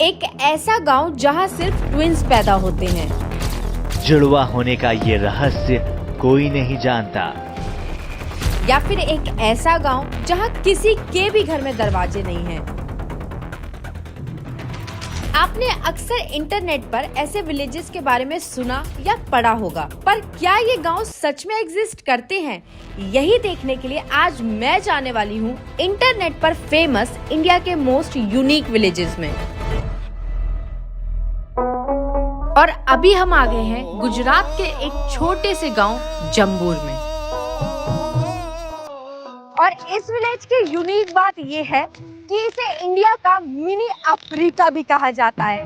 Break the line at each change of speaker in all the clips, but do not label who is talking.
एक ऐसा गांव जहां सिर्फ ट्विंस पैदा होते हैं।
जुड़वा होने का ये रहस्य कोई नहीं जानता।
या फिर एक ऐसा गांव जहां किसी के भी घर में दरवाजे नहीं हैं। आपने अक्सर इंटरनेट पर ऐसे विलेजेस के बारे में सुना या पढ़ा होगा, पर क्या ये गांव सच में एग्जिस्ट करते हैं? यही देखने के लिए आज मैं जाने वाली हूँ इंटरनेट पर फेमस इंडिया के मोस्ट यूनिक विलेजेस में। और अभी हम आ गए हैं गुजरात के एक छोटे से गांव जम्बूर में। और इस विलेज की यूनिक बात ये है कि इसे इंडिया का मिनी अफ्रीका भी कहा जाता है।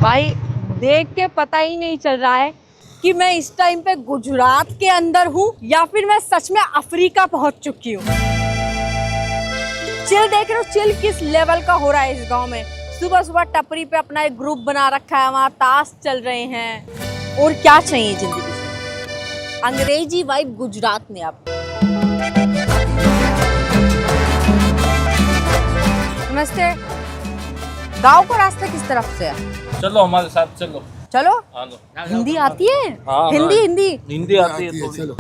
भाई देख के पता ही नहीं चल रहा है कि मैं इस टाइम पे गुजरात के अंदर हूँ या फिर मैं सच में अफ्रीका पहुंच चुकी हूँ। चिल देख रहे हो, चिल किस लेवल का हो रहा है इस गांव में। सुबह सुबह टपरी पे अपना एक ग्रुप बना रखा है, वहाँ ताश चल रहे हैं। और क्या चाहिए जिंदगी से। अंग्रेजी वाइब गुजरात में आप। नमस्ते। गांव का रास्ता किस तरफ से है?
चलो हमारे साथ चलो।
चलो।
हाँ,
हिंदी आती है?
हाँ, हिंदी आती है थोड़ी।
चलो।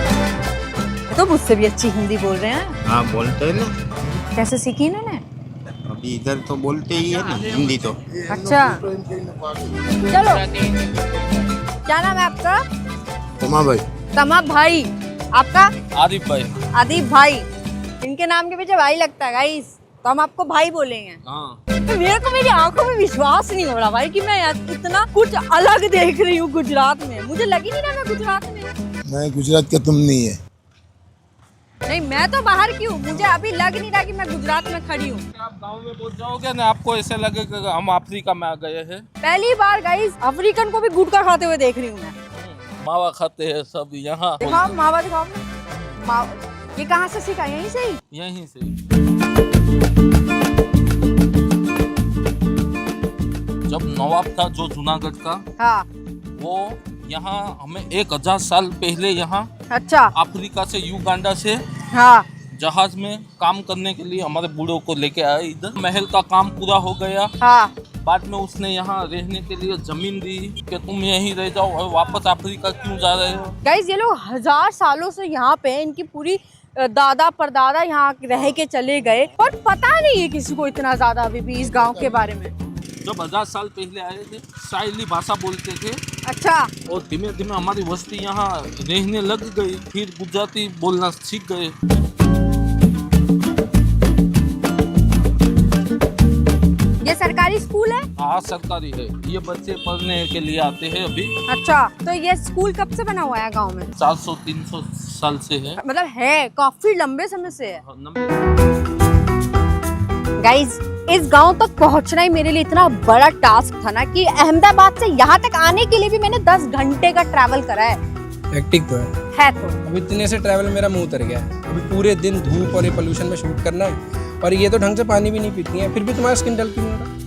तो मुझसे भी अच्छी हिंदी बोल रहे हैं।
हाँ बोलते हैं ना,
कैसे सीखी इन्होंने?
अभी इधर तो बोलते ही है ना हिंदी तो।
अच्छा चलो। क्या नाम है आपका?
उमा भाई।
तमा भाई। आपका?
आरिफ भाई।
आदिप भाई। इनके नाम के पीछे भाई लगता है गाइस, तो हम आपको भाई बोलेंगे।
हाँ।
तो मेरे को मेरी आंखों में विश्वास नहीं हो रहा भाई कि मैं इतना कुछ अलग देख रही हूँ गुजरात में। मुझे लग ही नहीं रहा मैं गुजरात में।
मैं गुजरात का तुम नहीं है।
नहीं, मैं तो बाहर की हूँ, मुझे अभी लग नहीं रहा कि मैं गुजरात में खड़ी हूँ।
आप गांव में पहुंच जाओगे ना, आपको ऐसे लगेगा कि हम अफ्रीका में आ गए हैं।
पहली बार गाइस अफ्रीकन को भी गुटखा खाते हुए देख रही हूँ मैं।
मावा खाते हैं सब यहाँ।
दिखाओ मावा, दिखाओ मावा। ये कहाँ से सीखा? यहीं से ही?
यहीं से। जब नवाब था जो जूनागढ़ का,
हाँ।
वो यहाँ हमें 1000 साल पहले यहाँ
अच्छा।
अफ्रीका से युगांडा से
हाँ।
जहाज में काम करने के लिए हमारे बूढ़ों को लेके आए इधर। महल का काम पूरा हो गया।
हाँ।
बाद में उसने यहाँ रहने के लिए जमीन दी कि तुम यहीं रह जाओ और वापस अफ्रीका क्यों जा रहे हो।
गाइस ये लोग 1000 सालों से यहाँ पे, इनकी पूरी दादा परदादा यहाँ रह के चले गए, पर पता नहीं है किसी को इतना ज्यादा अभी भी इस गांव के बारे में।
जब 1000 साल पहले आए थे, साइली भाषा बोलते थे।
अच्छा।
और धीमे धीमे हमारी बस्ती यहाँ रहने लग गई, फिर गुजराती बोलना सीख गए।
ये सरकारी स्कूल है?
हाँ सरकारी है। ये बच्चे पढ़ने के लिए आते हैं अभी।
अच्छा, तो ये स्कूल कब से बना हुआ है गांव में?
400-300 साल से है।
मतलब है काफी लंबे समय से है।
हाँ,
गाइज इस गांव तक पहुंचना ही मेरे लिए इतना बड़ा टास्क था ना कि अहमदाबाद से यहाँ तक आने के लिए भी मैंने 10 घंटे का ट्रैवल करा है।
हेक्टिक तो
है तो
अब इतने से ट्रैवल मेरा मुंह उतर गया है। अभी पूरे दिन धूप और ये पोल्यूशन में शूट करना है, और ये तो ढंग से पानी भी नहीं पीती है, फिर भी तुम्हारा स्किन डल क्यों हो रहा है?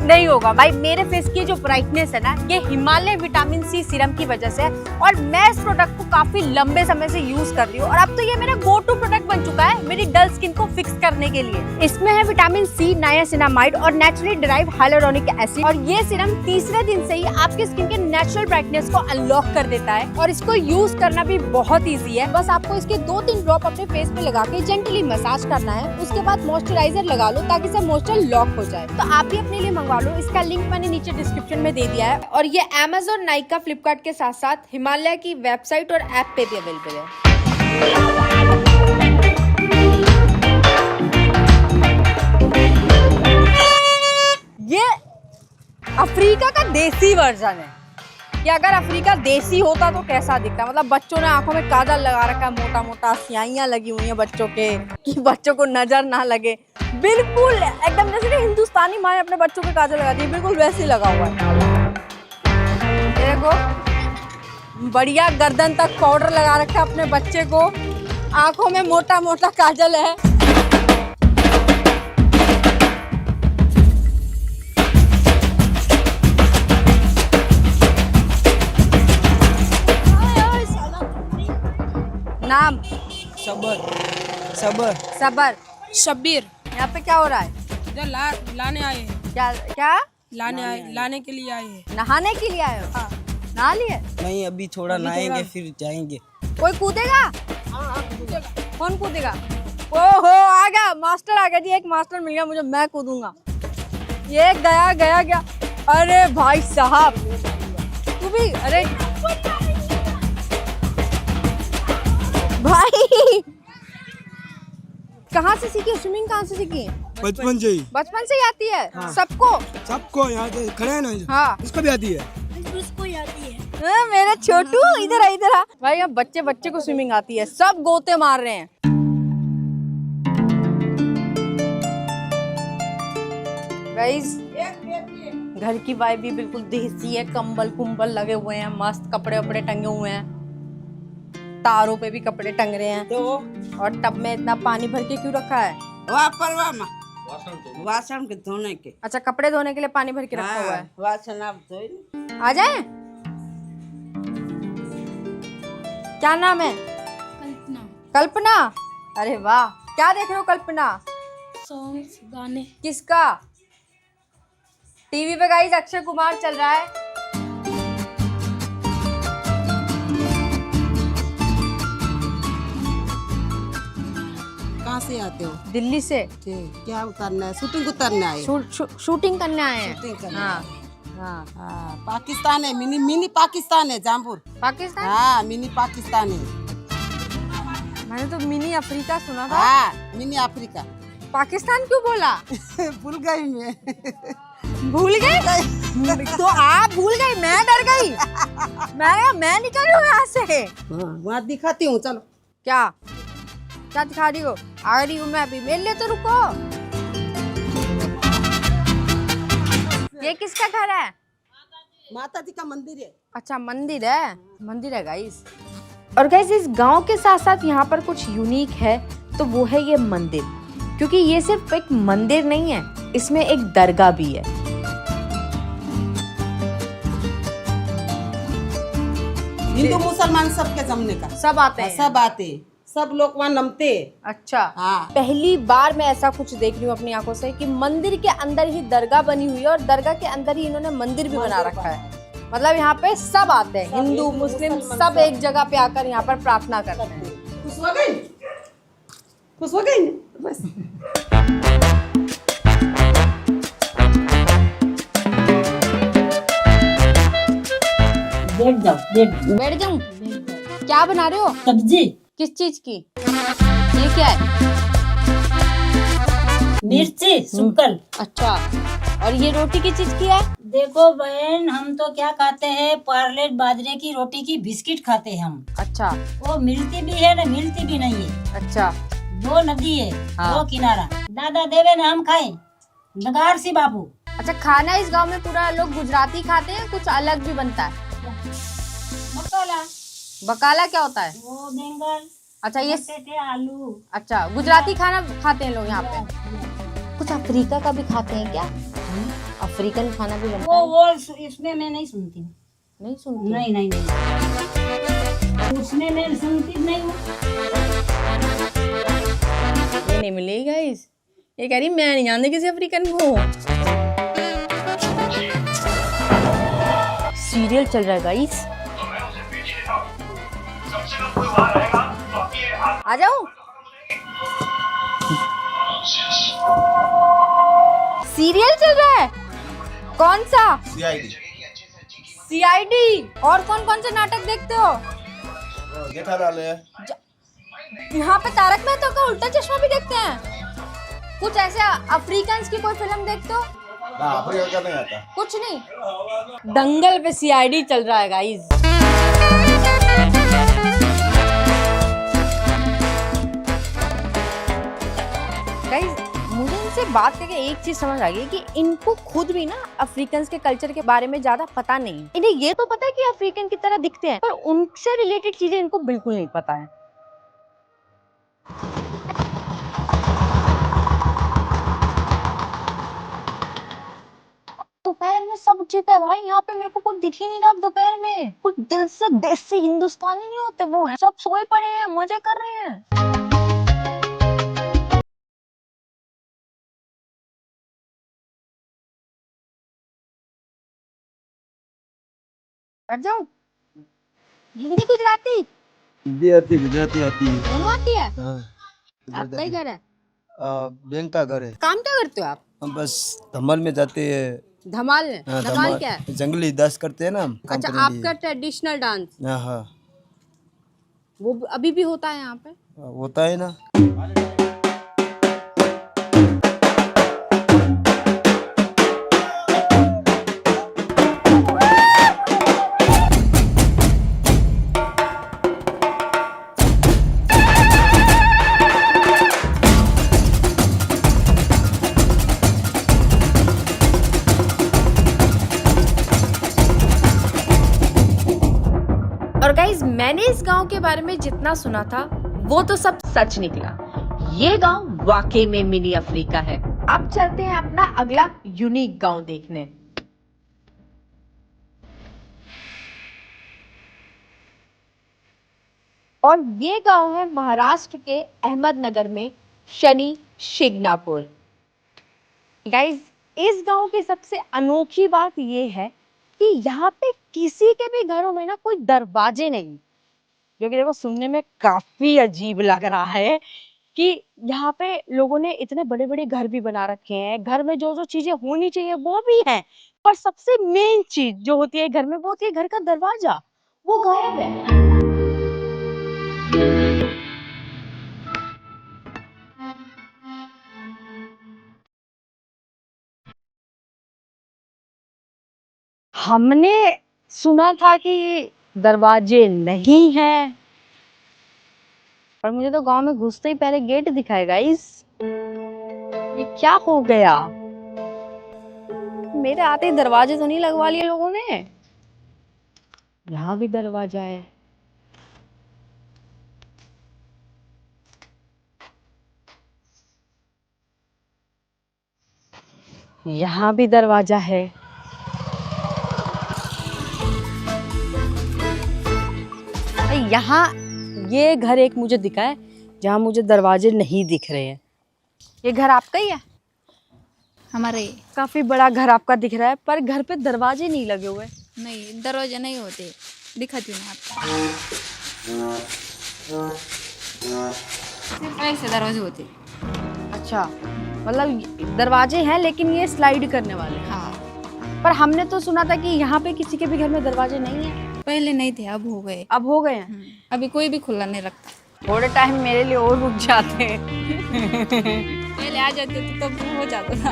नहीं होगा भाई, मेरे फेस की जो ब्राइटनेस है ना, ये हिमालय विटामिन सी सीरम की वजह से है। और मैं इस प्रोडक्ट को काफी लंबे समय से यूज कर रही हूँ, और अब तो ये मेरा गो टू प्रोडक्ट बन चुका है मेरी डल स्किन को फिक्स करने के लिए। इसमें है विटामिन सी, नायासिनामाइड और नेचुरली डिराइव हाइलुरोनिक एसिड। और ये सीरम तीसरे दिन से ही आपकी स्किन के नेचुरल ब्राइटनेस को अनलॉक कर देता है। और इसको यूज करना भी बहुत ईजी है। बस आपको इसके 2-3 ड्रॉप अपने फेस पे लगा के जेंटली मसाज करना है। उसके बाद मॉइस्चराइजर लगा लो ताकि से मॉइस्चर लॉक हो जाए। तो आप भी अपने लिए मंगवा लो, इसका लिंक मैंने नीचे डिस्क्रिप्शन में दे दिया है। और ये Amazon, नाइका, फ्लिपकार्ट के साथ साथ हिमालय की वेबसाइट और ऐप पे भी अवेलेबल है। ये अफ्रीका का देसी वर्जन है कि अगर अफ्रीका देसी होता तो कैसा दिखता। मतलब बच्चों ने आंखों में काजल लगा रखा है, मोटा मोटा स्याहियां लगी हुई हैं बच्चों के, कि बच्चों को नजर ना लगे। बिल्कुल एकदम जैसे हिंदुस्तानी माँ अपने बच्चों पे काजल लगाती है, बिल्कुल वैसे ही लगा हुआ है। देखो बढ़िया गर्दन तक पाउडर लगा रखा है अपने बच्चे को, आंखों में मोटा मोटा काजल है। नाम?
सबर सबर
सबर।
शब्बीर।
यहाँ पे क्या हो रहा है?
इधर लाने आए हैं।
क्या
लाने के लिए आए हैं।
नहाने के लिए आए हो?
हाँ।
नहा लिए?
नहीं, अभी थोड़ा नहाएंगे फिर जाएंगे।
कोई कूदेगा? कौन कूदेगा? ओहो, आ गया मास्टर, आ गया जी, एक मास्टर मिल गया मुझे, मैं कूदूंगा। ये गया। अरे भाई साहब, तू भी? अरे भाई, कहाँ से सीखी स्विमिंग? कहाँ से सीखी?
बचपन से ही।
बचपन से ही आती है? सबको?
सबको यहाँ पे खड़े हैं ना,
हाँ,
उसको भी आती है।
मेरे छोटू इधर आ भाई। अब बच्चे को स्विमिंग आती है, सब गोते मार रहे हैं। गाइस, घर की वाइब भी बिल्कुल देसी है, कंबल कुंबल लगे हुए हैं, मस्त कपड़े वपड़े टंगे हुए हैं, तारों पे भी कपड़े टंग रहे हैं।
तो
और टब में इतना पानी भर के क्यों रखा है?
वासन के धोने के।
अच्छा, कपड़े धोने के लिए पानी भर के रखा हुआ है।
वासन आप धोए।
आ जाए। क्या नाम है? कल्पना। अरे वाह, क्या देख रहे हो कल्पना?
सॉन्ग्स, गाने।
किसका? टीवी पे गाइस अक्षय कुमार चल रहा है।
कहाँ से आते हो?
दिल्ली से।
ठीक, क्या उतरना है? शूटिंग उतरना है।
शूटिंग करने आए हैं।
शूटिंग करना
हाँ
है।
हाँ।
हाँ, पाकिस्तान है, मिनी पाकिस्तान है जामपुर।
पाकिस्तान?
हाँ, मिनी पाकिस्तान है।
मैंने तो मिनी अफ्रीका सुना था।
हाँ, मिनी अफ्रीका।
पाकिस्तान क्यों बोला?
भूल गई मैं।
भूल गए? तो आप भूल गई, मैं डर गई। मैं निकल रही हूँ यहाँ से।
हाँ, वहाँ दिखाती हूँ, चलो।
क्या दिखा रही हो? आ रही हूँ मैं अभी, मेरे लिए तो रुको। ये किसका घर है?
माता जी का मंदिर है।
अच्छा, मंदिर है गाइस। और गाइस, इस गांव के साथ साथ यहाँ पर कुछ यूनिक है, तो वो है ये मंदिर। क्योंकि ये सिर्फ एक मंदिर नहीं है, इसमें एक दरगाह भी है।
हिंदू मुसलमान सबके जमने का।
सब आते हैं?
सब आते, सब लोग वहाँ नमते।
अच्छा।
हाँ।
पहली बार मैं ऐसा कुछ देख रही हूँ अपनी आंखों से कि मंदिर के अंदर ही दरगाह बनी हुई है, और दरगाह के अंदर ही इन्होंने मंदिर भी बना रखा है। मतलब यहाँ पे सब आते हैं, हिंदू मुस्लिम सब एक जगह पे आकर यहाँ पर प्रार्थना करते हैं।
खुश हो गई? खुश हो गई? बस।
बैठ जाऊँ? क्या बना रहे हो?
सब्जी।
किस चीज की? ये क्या है?
मिर्ची सुकल।
अच्छा, और ये रोटी की चीज की है?
देखो बहन, हम तो क्या खाते हैं, पार्लेट बाजरे की रोटी की बिस्किट खाते हैं हम।
अच्छा।
वो मिलती भी है ना, मिलती भी नहीं है।
अच्छा।
दो नदी है,
हाँ।
दो किनारा, दादा देवे ना हम खाए, नगार सी बाबू।
अच्छा, खाना इस गांव में पूरा लोग गुजराती खाते हैं, कुछ अलग भी बनता है?
बकाला।
बकाला क्या होता है?
वो बैंगन।
अच्छा, ये
बटेटे, आलू।
अच्छा, गुजराती खाना खाते हैं लोग यहाँ पे। कुछ अफ्रीका का भी खाते हैं क्या? अफ्रीकन खाना भी बनता है?
वो इसमें मैं नहीं सुनती।
नहीं सुनती?
नहीं, उसमें मैं सुनती नहीं हूँ।
ये नहीं मिलेगी गाइस। ये कह रही मैं नहीं जानती किसी अफ्रीकन को। सीरियल चल रहा है गाइस। आ जाओ। सीरियल चल रहा है? कौन सा? सीआईडी। और कौन कौन से नाटक देखते हो?
जेठालाल है।
यहाँ पे तारक मेहता का उल्टा चश्मा भी देखते हैं? कुछ ऐसे अफ्रीकन की कोई फिल्म देखते हो?
अफ्रीका का नहीं आता।
कुछ नहीं। दंगल पे सीआईडी चल रहा है गाइस। गाइस, मुझे इनसे बात करके एक चीज समझ आ गई कि इनको खुद भी ना अफ्रीकन के कल्चर के बारे में ज्यादा पता नहीं। इन्हें ये तो पता है कि अफ्रीकन की तरह दिखते हैं, पर उनसे रिलेटेड चीजें इनको बिल्कुल नहीं पता है। दोपहर में सब उचित है भाई, यहाँ पे मेरे को कुछ दिख ही नहीं रहा दोपहर में। कुछ दिल से देसी हिंदुस्तानी नहीं होते वो है, सब सोए पड़े हैं, मजे कर रहे हैं। बैठ जाऊं? हिंदी गुजराती
गुजराती आती है।
दोनों आती है?
हाँ,
आपका ही घर है?
बैंक का घर है।
काम क्या करते हो आप?
हम बस धमाल में जाते हैं।
धमाल में?
हाँ,
धमाल क्या है?
जंगली डांस करते हैं ना हम।
अच्छा, आपका ट्रेडिशनल डांस?
हाँ हाँ,
वो अभी भी होता है यहाँ पे?
होता है ना।
और गाइज, मैंने इस गांव के बारे में जितना सुना था वो तो सब सच निकला। ये गांव वाकई में मिनी अफ्रीका है। अब चलते हैं अपना अगला यूनिक गांव देखने। और ये गांव है महाराष्ट्र के अहमदनगर में शनि शिंगणापुर। गाइज, इस गांव की सबसे अनोखी बात ये है कि यहाँ पे किसी के भी घरों में ना कोई दरवाजे नहीं, जो कि देखो सुनने में काफी अजीब लग रहा है कि यहाँ पे लोगों ने इतने बड़े बड़े घर भी बना रखे हैं। घर में जो जो चीजें होनी चाहिए वो भी हैं, पर सबसे मेन चीज जो होती है घर में वो होती है घर का दरवाजा, वो गायब है। हमने सुना था कि दरवाजे नहीं हैं, पर मुझे तो गांव में घुसते ही पहले गेट दिखाई गाइस। ये क्या हो गया? मेरे आते ही दरवाजे तो नहीं लगवा लिए लोगों ने? यहाँ भी दरवाजा है। यहाँ भी दरवाजा है। यहाँ ये घर एक मुझे दिखा है जहाँ मुझे दरवाजे नहीं दिख रहे हैं। ये घर आपका ही है?
हमारे
काफी बड़ा घर आपका दिख रहा है, पर घर पे दरवाजे नहीं लगे हुए।
नहीं, दरवाजे नहीं होते, दिखाती हूँ मैं आपको। सिर्फ ऐसे दरवाजे होते।
अच्छा, मतलब दरवाजे हैं लेकिन ये स्लाइड करने वाले।
हाँ,
पर हमने तो सुना था कि यहाँ पे किसी के भी घर में दरवाजे नहीं है।
पहले नहीं थे, अब हो गए।
अब हो गए हैं?
अभी कोई भी खुला नहीं रखता।
थोड़े टाइम मेरे लिए और रुक जाते हैं।
पहले आ जाते तो तब हो जाता था।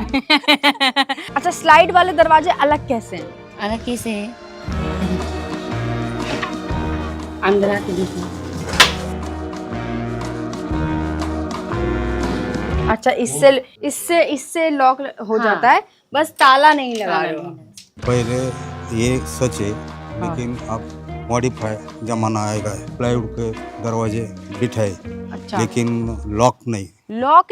अच्छा, स्लाइड वाले दरवाजे अलग कैसे हैं?
अलग कैसे है? अंदर आके देखो।
अच्छा, इससे लॉक हो जाता है, बस ताला नहीं लगा रहे हो।
पहले ये सच है, लेकिन अब मॉडिफाई जमाना आएगा। प्लाईवुड के दरवाजे बिठाए,
अच्छा,
लेकिन लॉक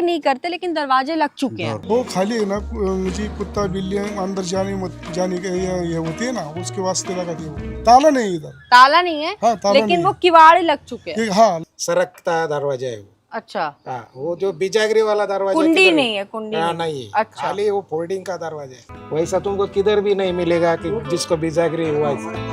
नहीं
करते, लेकिन दरवाजे लग चुके हैं।
वो खाली है ना, मुझे कुत्ता बिल्ली अंदर जाने के ये होती है ना, उसके वास्ते लगाती है। ताला नहीं इधर,
ताला नहीं है।
हाँ, ताला
लेकिन
नहीं
वो किवाड़ लग चुके हैं।
हाँ,
सरकता दरवाजा है वो।
अच्छा,
हाँ, वो जो बिजागरी वाला दरवाजा
कुंडी
किधर
नहीं है, कुंडी
हाँ,
नहीं।
नहीं,
अच्छा,
खाली वो फोल्डिंग का दरवाजा है। वैसा तुमको किधर भी नहीं मिलेगा कि जिसको बिजागरी हुआ है।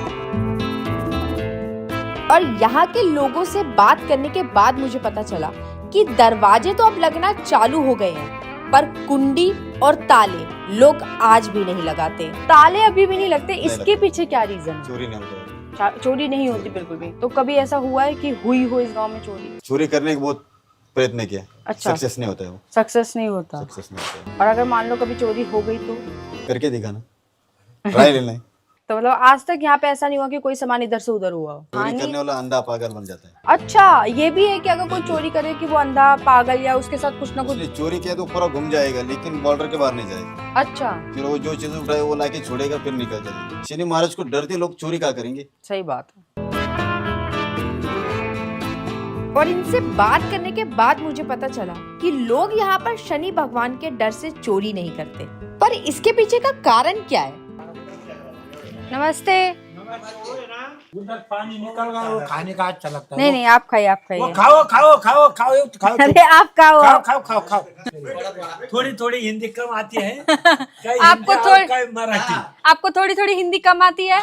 और यहाँ के लोगों से बात करने के बाद मुझे पता चला कि दरवाजे तो अब लगना चालू हो गए हैं, पर कुंडी और ताले लोग आज भी नहीं लगाते। ताले अभी भी नहीं लगते, इसके पीछे क्या रीजन है?
चोरी नहीं होता
चोरी नहीं होती बिल्कुल भी। तो कभी ऐसा हुआ है कि हुई हो इस गांव में चोरी?
चोरी करने की बहुत प्रयत्न किया।
अच्छा,
सक्सेस नहीं होता है वो।
सक्सेस नहीं होता। और अगर मान लो कभी चोरी हो गई तो
करके दिखाना, ट्राई लेना है।
तो मतलब आज तक यहाँ पे ऐसा नहीं हुआ कि कोई सामान इधर से उधर हुआ हो?
चोरी करने वाला अंधा पागल बन जाता है।
अच्छा, ये भी है कि अगर कोई चोरी करे कि वो अंधा पागल या उसके साथ कुछ ना कुछ।
चोरी किया तो पूरा घूम जाएगा, लेकिन बॉर्डर के बाहर नहीं जाएगा।
अच्छा,
फिर वो जो चीज उठाए वो लाके छोड़ेगा, फिर निकल जाएगा। शनि महाराज को डरते लोग चोरी क्या करेंगे?
सही बात है। और इनसे बात करने के बाद मुझे पता चला कि लोग यहाँ पर शनि भगवान के डर से चोरी नहीं करते। पर इसके पीछे का कारण क्या है? नमस्ते।
उधर पानी निकल गया, वो खाने का अच्छा लगता है।
नहीं नहीं, आप खाइए, आप खाइए।
वो खाओ खाओ खाओ खाओ खाओ।
अरे आप खाओ,
खाओ खाओ खाओ खाओ। थोड़ी थोड़ी हिंदी कम आती है। मराठी
आपको थोड़ी थोड़ी हिंदी कम आती है।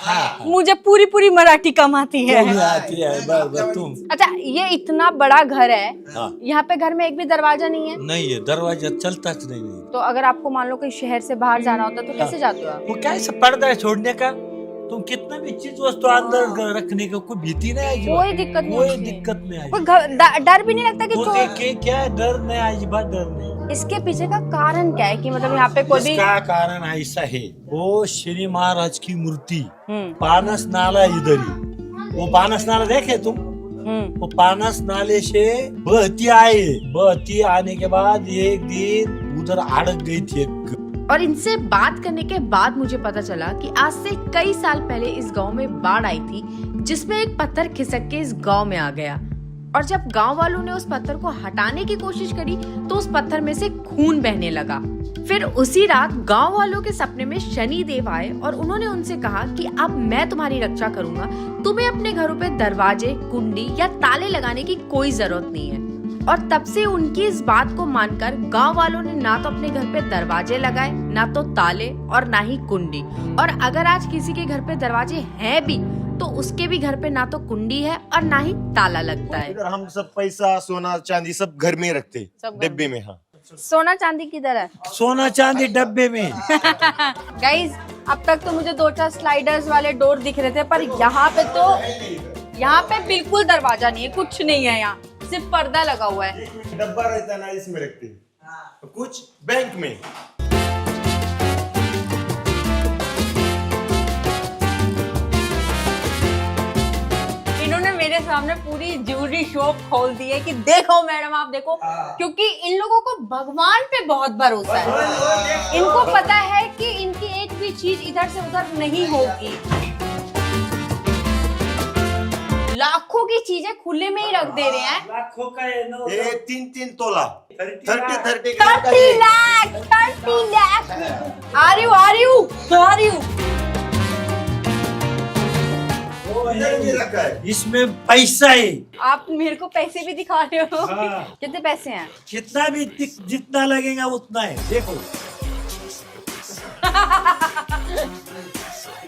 मुझे पूरी पूरी मराठी कम आती है।
आती है। तुम
अच्छा, ये इतना बड़ा घर है, यहाँ पे घर में एक भी दरवाजा नहीं है?
नहीं है, दरवाजा चलता नहीं।
तो अगर आपको मान लो कहीं शहर से बाहर जाना होता तो कैसे जाते हो आप?
वो क्या पर्दा है छोड़ने का? तुम कितना भी चीज वस्तु अंदर रखने का कोई भीति नहीं आएगी।
कोई दिक्कत नहीं,
कोई दिक्कत नहीं आएगी।
डर भी नहीं लगता कि
क्या डर नहीं आएगी? बात डर नहीं।
इसके पीछे का कारण क्या है कि मतलब यहाँ पे कोई भी?
इसका कारण ऐसा है, वो श्री महाराज की मूर्ति पानस नाला इधर ही, वो पानस नाला देखे तुम? वो पानस नाले से बहती आने के बाद एक दिन उधर अड़क गई थी एक।
और इनसे बात करने के बाद मुझे पता चला कि आज से कई साल पहले इस गांव में बाढ़ आई थी, जिसमें एक पत्थर खिसक के इस गांव में आ गया। और जब गांव वालों ने उस पत्थर को हटाने की कोशिश करी तो उस पत्थर में से खून बहने लगा। फिर उसी रात गांव वालों के सपने में शनि देव आए और उन्होंने उनसे कहा कि अब मैं तुम्हारी रक्षा करूंगा, तुम्हें अपने घरों पे दरवाजे, कुंडी या ताले लगाने की कोई जरूरत नहीं है। और तब से उनकी इस बात को मानकर गांव वालों ने ना तो अपने घर पे दरवाजे लगाए, ना तो ताले और ना ही कुंडी। और अगर आज किसी के घर पे दरवाजे हैं भी तो उसके भी घर पे ना तो कुंडी है और ना ही ताला लगता है।
हम सब पैसा सोना चांदी सब घर में रखते, डिब्बे में। हाँ,
सोना चांदी किधर है?
सोना चांदी डब्बे में।
गाइज, अब तक तो मुझे 2-4 स्लाइडर्स वाले डोर दिख रहे थे, पर यहाँ पे बिल्कुल दरवाजा नहीं है, कुछ नहीं है, यहाँ सिर्फ पर्दा लगा हुआ है।
डब्बा रहता ना, इसमें रखते, कुछ बैंक में।
इन्होंने मेरे सामने पूरी ज्वेलरी शॉप खोल दी है कि देखो मैडम, आप देखो, क्योंकि इन लोगों को भगवान पे बहुत भरोसा है। इनको पता है कि इनकी एक भी चीज इधर से उधर नहीं होगी। लाखों की चीजें खुले में ही रख दे रहे हैं।
लाखों का है ना?
ये 3 तोला 30
लाख। आ रही हूँ।
इसमें पैसा है।
आप मेरे को पैसे भी दिखा रहे हो? कितने पैसे हैं?
कितना भी जितना लगेगा उतना है, देखो।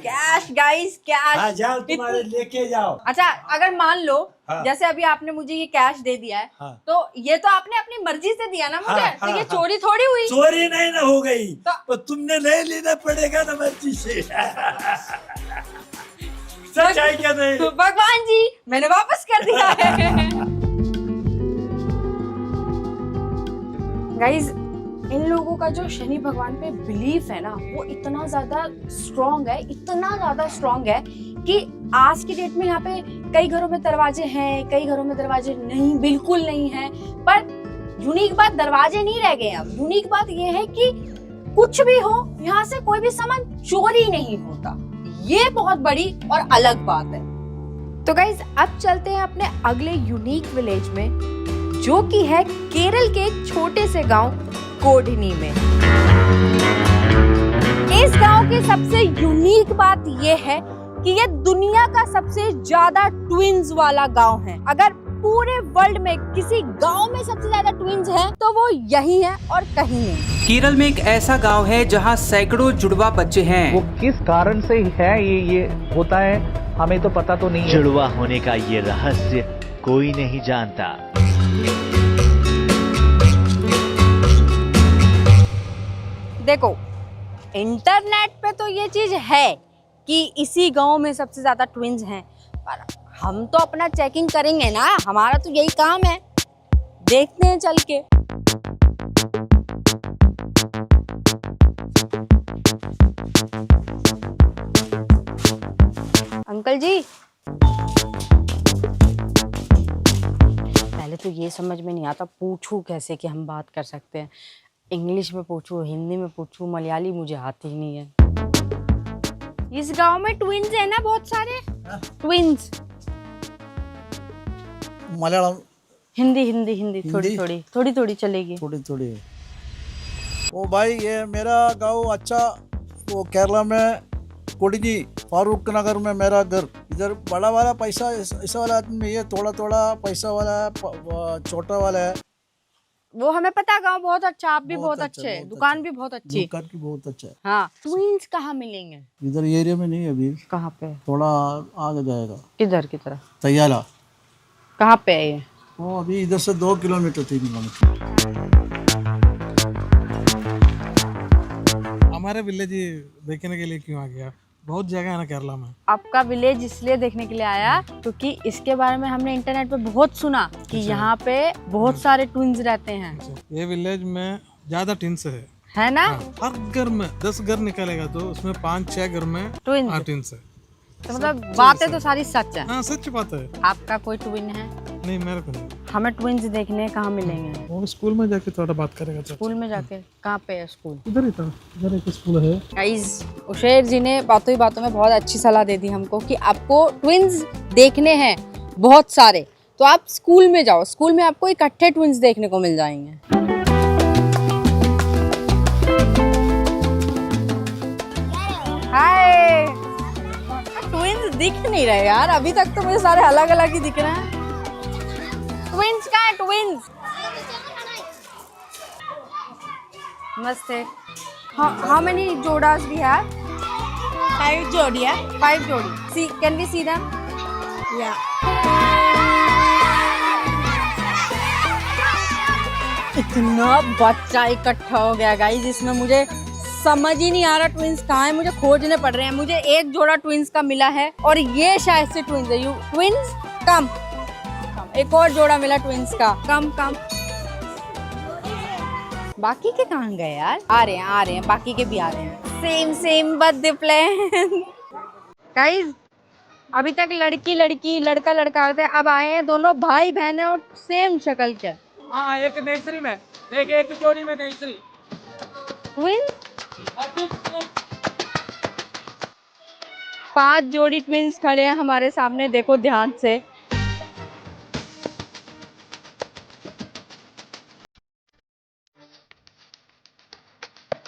Cash guys, cash.
हाँ, जाओ तुम्हारे लेके जाओ।
अच्छा, अगर मान लो जैसे अभी आपने मुझे ये कैश दे दिया है, तो ये तो आपने अपनी मर्जी से दिया ना मुझे, तो ये चोरी थोड़ी हुई?
चोरी नहीं ना हो गई, तो तुमने नहीं लेना पड़ेगा ना मर्जी से। सच है क्या? नहीं
भगवान जी, मैंने वापस कर दिया है। गाइस, इन लोगों का जो शनि भगवान पे बिलीफ है ना, वो इतना ज्यादा स्ट्रॉन्ग है कि आज की डेट में यहाँ पे कई घरों में दरवाजे हैं, कई घरों में दरवाजे नहीं, बिल्कुल नहीं है। पर यूनिक बात दरवाजे नहीं रह गए। अब यूनिक बात ये है कि कुछ भी हो, यहाँ से कोई भी सामान चोरी नहीं होता। ये बहुत बड़ी और अलग बात है। तो गाइज, अब चलते हैं अपने अगले यूनिक विलेज में, जो कि है केरल के एक छोटे से गांव कोडनी में। इस गांव की सबसे यूनिक बात ये है कि ये दुनिया का सबसे ज्यादा ट्विंस वाला गांव है। अगर पूरे वर्ल्ड में किसी गांव में सबसे ज्यादा ट्विंस हैं, तो वो यही है और कहीं नहीं।
केरल में एक ऐसा गांव है जहां सैकड़ों जुड़वा बच्चे हैं।
वो किस कारण से है ये होता है, हमें तो पता तो नहीं है।
जुड़वा होने का ये रहस्य कोई नहीं जानता।
देखो, इंटरनेट पे तो ये चीज है कि इसी गांव में सबसे ज्यादा ट्विंस हैं, पर हम तो अपना चेकिंग करेंगे ना, हमारा तो यही काम है। देखते हैं चल के। अंकल जी, पहले तो ये समझ में नहीं आता पूछूं कैसे कि हम बात कर सकते हैं। इंग्लिश में पूछूं, हिंदी में पूछूं, मलयाली मुझे आती ही नहीं है। इस गांव में ट्विंस है ना, बहुत सारे ट्विंस।
मलयालम,
हिंदी थोड़ी चलेगी।
थोड़ी। ओ भाई, ये मेरा गांव अच्छा, वो केरला में कोड़ी जी फारूक नगर में मेरा घर। इधर बड़ा वाला पैसा ऐसा वाला आदमी नहीं है, थोड़ा थोड़ा पैसा वाला है, छोटा वाला है।
वो हमें पता, गाँव बहुत अच्छा, आप भी बहुत अच्छे, दुकान भी बहुत अच्छी,
दुकान की बहुत अच्छा है।
हाँ। ट्विंस कहाँ मिलेंगे?
इधर एरिया में नहीं है अभी।
कहाँ पे?
थोड़ा आगे जाएगा।
किधर की तरफ?
तैयाला।
कहाँ पे है ये?
वो अभी इधर से 2 किलोमीटर 3 किलोमीटर।
हमारे विलेज देखने के लिए क्यों आ गया? बहुत जगह है ना केरला में।
आपका विलेज इसलिए देखने के लिए आया क्योंकि इसके बारे में हमने इंटरनेट पे बहुत सुना कि यहाँ पे बहुत सारे ट्विंस रहते हैं।
ये विलेज में ज्यादा ट्विंस है
ना?
हर घर में 10 घर निकलेगा तो उसमें 5-6 घर में ट्विंस है।
तो मतलब बातें तो सारी सच है।
हाँ, सच बात है।
आपका कोई ट्विन है?
नहीं, मेरे को नहीं।
हमें ट्विंस देखने कहाँ मिलेंगे?
वो स्कूल में जाके थोड़ा बात करेगा।
स्कूल में जाके? कहाँ पे है स्कूल?
इधर ही था, इधर एक स्कूल है।
गाइस, उशेर जी ने बातों ही बातों में बहुत अच्छी सलाह दे दी हमको कि आपको ट्विंस देखने हैं बहुत सारे, तो आप स्कूल में जाओ। स्कूल में आपको इकट्ठे ट्विंस देखने को मिल जाएंगे। हाय। ट्विंस दिख नहीं रहे यार, अभी तक तो मुझे सारे अलग अलग ही दिख रहे हैं। ट्विंस कहाँ है? ट्विंस नमस्ते। How many jodas we have?
5 जोड़ी है।
5 जोड़ी। See, can we see them?
Yeah.
इतना बच्चा इकट्ठा हो गया गाइस, इसमें मुझे समझ ही नहीं आ रहा ट्विंस कहाँ है, मुझे खोजने पड़ रहे हैं। मुझे एक जोड़ा ट्विंस का मिला है और ये शायद से ट्विंस है। यू ट्विंस कम, एक और जोड़ा मिला ट्विंस का। कम कम। बाकी के कहाँ गए यार? आ रहे हैं, बाकी के भी आ रहे हैं। Same but different. गाइस, अभी तक लड़की लड़की लड़का लड़का होते हैं, अब आए हैं दोनों भाई बहन और सेम शक्ल के।
हाँ, एक नर्सरी में, एक जोड़ी में नर्सरी।
ट्विंस 5 जोड़ी ट्विंस खड़े हैं हमारे सामने, देखो ध्यान से।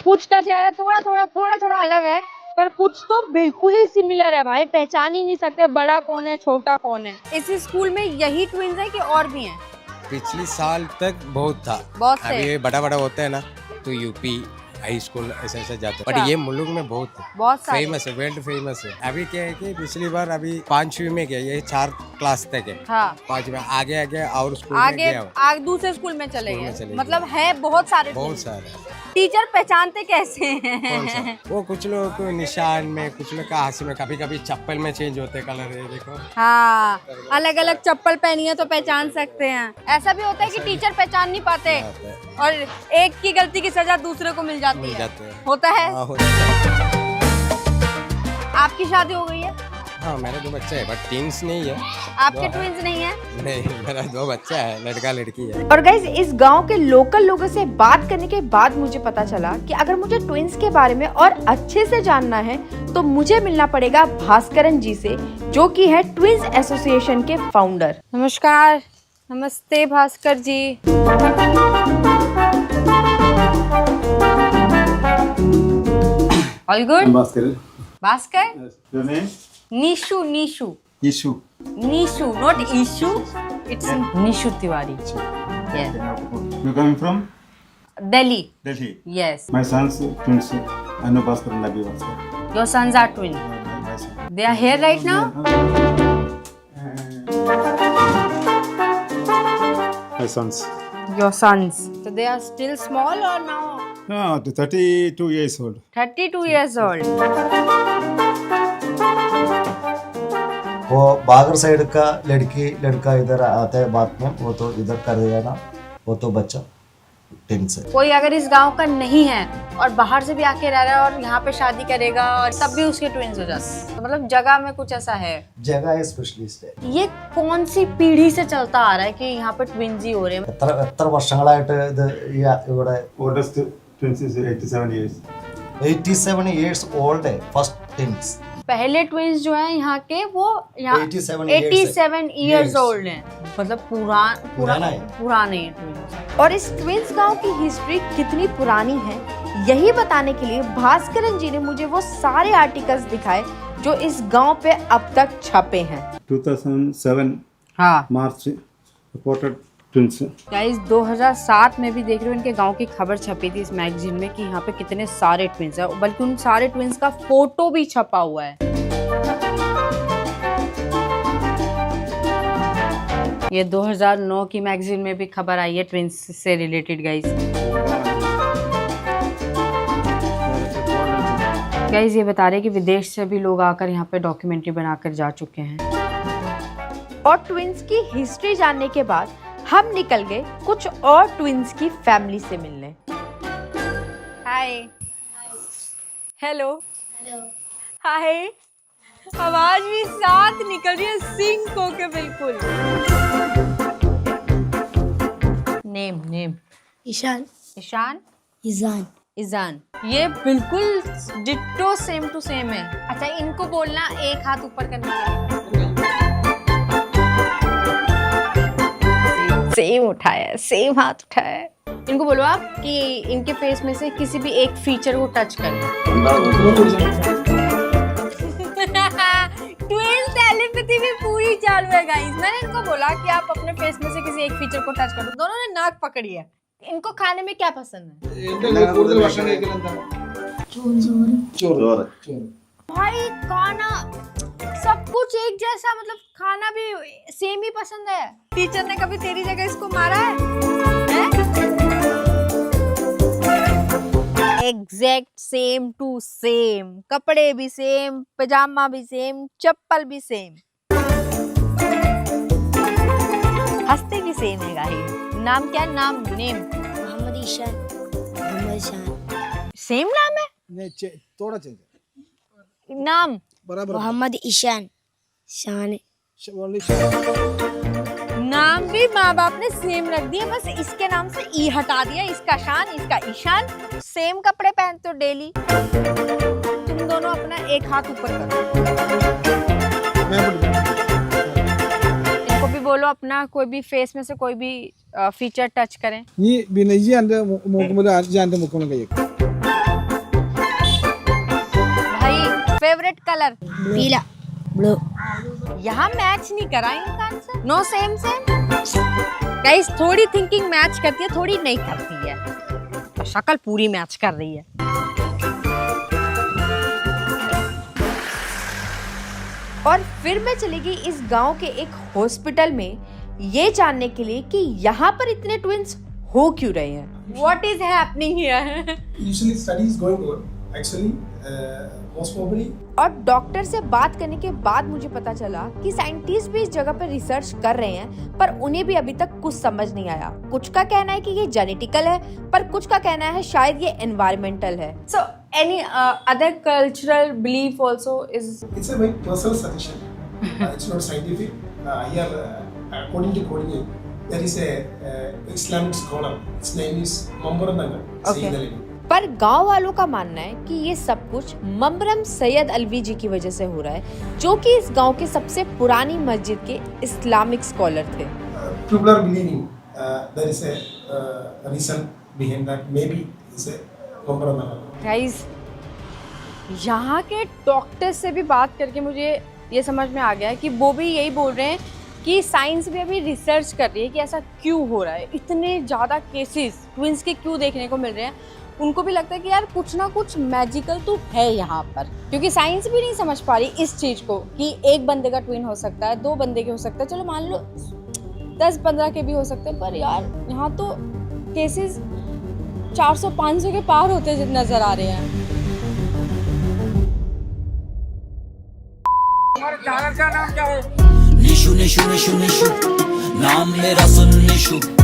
कुछ का चेहरा थोड़ा अलग है, पर कुछ तो बिल्कुल ही सिमिलर है भाई, पहचान ही नहीं सकते बड़ा कौन है छोटा कौन है। इस स्कूल में यही ट्विंस है कि और भी हैं?
पिछली साल तक बहुत था, अभी बड़ा होता है ना तो यूपी हाई स्कूल ऐसे जाते हैं, बट ये मुल्क में बहुत फेमस है, वर्ल्ड फेमस है। अभी क्या है कि पिछली बार अभी 5वीं में गया, ये 4 क्लास तक है। हाँ। 5 में आगे और स्कूल में गया,
आगे दूसरे स्कूल में चले गए, मतलब है बहुत सारे। टीचर पहचानते कैसे हैं?
वो कुछ लोग को निशान में, कुछ लोग का हाथ में, कभी कभी चप्पल में चेंज होते कलर है, देखो।
हाँ, अलग अलग चप्पल पहनी है तो पहचान सकते हैं। ऐसा भी होता है कि टीचर पहचान नहीं पाते और एक की गलती की सजा दूसरे को मिल जाती है। होता है। आपकी शादी हो गई है?
हाँ, मेरे 2 बच्चे हैं, बट ट्विंस नहीं है।
आपके ट्विंस नहीं है?
नहीं, मेरा 2 बच्चा है, लड़का लड़की है।
और गाइस, इस गांव के लोकल लोगों से बात करने के बाद मुझे पता चला कि अगर मुझे ट्विंस के बारे में और अच्छे से जानना है तो मुझे मिलना पड़ेगा भास्करन जी से, जो कि है ट्विंस एसोसिएशन के फाउंडर।
नमस्कार। नमस्ते Bhaskar ji. All good? Bhaskar? Nishu, not issue. It's Nishu Tiwari. Yeah.
You coming from?
Delhi. Yes.
My sons twins. I know Bhaskar and Nabi Bhaskar.
Your sons are twins. They are here right now?
My sons.
Your sons. So they are still small or now?
No, 32 years old.
32 years old.
वो बागर side का लड़की लड़का इधर आता है बात में, वो तो इधर कर देगा ना, वो तो बच्चा ट्विंस है।
कोई अगर इस गांव का नहीं है और बाहर से भी आके रह रहा है और यहाँ पे शादी करेगा और तब भी उसके ट्विंस हो जाते हैं, तो मतलब जगह में कुछ ऐसा है?
जगह स्पेशलिस्ट है।
ये कौन सी पीढ़ी से चलता आ रहा है कि यहाँ पे ट्विंस ही हो रहे हैं?
എത്ര വർഷങ്ങളായിട്ട് ഇത് ഇവിടെ
Oldest twins is 87 years.
87 years old है फर्स्ट ट्विंस।
पहले ट्विंस जो हैं यहाँ के वो यहाँ 87 इयर्स ओल्ड हैं, मतलब पुराने ट्विंस।
और इस ट्विंस गांव की हिस्ट्री कितनी पुरानी है यही बताने के लिए भास्करन जी ने मुझे वो सारे आर्टिकल्स दिखाए जो इस गांव पे अब तक छपे हैं।
2007 मार्च रिपोर्टेड ट्विंस।
गाइस 2007 में भी देख रहे हो इनके गांव की खबर छपी थी इस मैगजीन में कि यहाँ पे कितने सारे ट्विंस हैं, बल्कि उन सारे ट्विंस का फोटो भी छपा हुआ है। ये 2009 की मैगजीन में भी खबर आई है ट्विंस से रिलेटेड। गाइस ये बता रहे कि विदेश से भी लोग आकर यहाँ पे डॉक्यूमेंट्री बनाकर जा चुके हैं।
और ट्विंस की हिस्ट्री जानने के बाद हम निकल गए कुछ और ट्विंस की फैमिली से मिलने।
हाय, हेलो, हाय। आवाज भी साथ निकल रही है सिंक होके बिल्कुल। नेम
ईशान,
ईशान,
इजान,
इजान। ये बिल्कुल डिट्टो सेम टू सेम है। अच्छा इनको बोलना एक हाथ ऊपर करने के लिए। सेम उठाया, सेम हाथ उठाया। इनको बोलो आप कि इनके फेस में से किसी भी एक फीचर को टच करें। ट्विन टेलीपैथी भी पूरी चालू है गाइस। मैंने इनको बोला कि आप अपने फेस में से किसी एक फीचर को टच करो, दोनों ने नाक पकड़ी है। इनको खाने में क्या पसंद है? भाई खाना सब कुछ एक जैसा, मतलब खाना भी सेम ही पसंद है। टीचर ने कभी तेरी जगह इसको मारा है? एग्जैक्ट सेम टू सेम, कपड़े भी सेम, पजामा भी सेम, चप्पल भी सेम, हंसते भी सेम है गाइस। नाम क्या है? नाम नेम
मोहम्मद ईशान, मोहम्मद शान।
सेम नाम है?
नहीं, थोड़ा चेंज
नाम
बराबर।
मोहम्मद ईशान, शान।
नाम भी माँ बाप ने सेम रख दिया, बस इसके नाम से ई हटा दिया। इसका शान, इसका ईशान। सेम कपड़े पहनते हो डेली। तुम दोनों अपना एक हाथ ऊपर करो। इनको भी बोलो अपना कोई भी फेस में से कोई भी फीचर टच करें।
ये बिनजी अंदर मुकम्मल आज अंदर मुकम्मल का ये।
भाई फेवरेट कलर?
पीला, ब्लू।
यहाँ मैच नहीं करा इनका आंसर। नो सेम गाइस, थोड़ी थिंकिंग मैच करती है, थोड़ी नहीं करती है। शक्ल पूरी मैच कर रही है।
और फिर मैं चली गई इस गांव के एक हॉस्पिटल में ये जानने के लिए कि यहाँ पर इतने ट्विंस हो क्यों रहे हैं।
What is happening here?
Usually studies going on. Actually, most probably.
और डॉक्टर से बात करने के बाद मुझे पता चला कि साइंटिस्ट भी इस जगह पर रिसर्च कर रहे हैं, पर उन्हें भी अभी तक कुछ समझ नहीं आया। कुछ का कहना है कि ये जेनेटिकल है, पर कुछ का कहना है शायद ये एनवायरमेंटल है।
So any other cultural belief also is?
It's a very personal suggestion. It's not scientific. Here, according to Korean, there is a Islamic scholar. Its name is Mambaran Nagar.
पर गांव वालों का मानना है कि ये सब कुछ ममरम सैयद अलवी जी की वजह से हो रहा है, जो कि इस गांव के सबसे पुरानी मस्जिद के इस्लामिक स्कॉलर थे।
People are believing there is a reason behind that. Maybe it's a Mambaran Nagar.
Guys, यहाँ के डॉक्टर से भी बात करके मुझे ये समझ में आ गया है कि वो भी यही बोल रहे हैं कि साइंस भी अभी रिसर्च कर रही है कि ऐसा क्यों हो रहा है। इतने ज़्यादा केसेस ट्विंस के क्यों देखने को मिल रहे हैं। उनको भी लगता है कि यार कुछ ना कुछ मैजिकल तो है यहाँ पर, क्योंकि साइंस भी नहीं समझ पा रही इस चीज़ को कि एक बंदे का ट्विन हो सकता है, 2 बंदे के हो सकता है, चलो मान लो 10-15 के भी हो सकते हैं, पर यार यहाँ तो केसेस 400-500 के पार होते नजर आ रहे हैं।
का नाम क्या है? निशु निशु निशु निशु, नाम मेरा सुन निशु।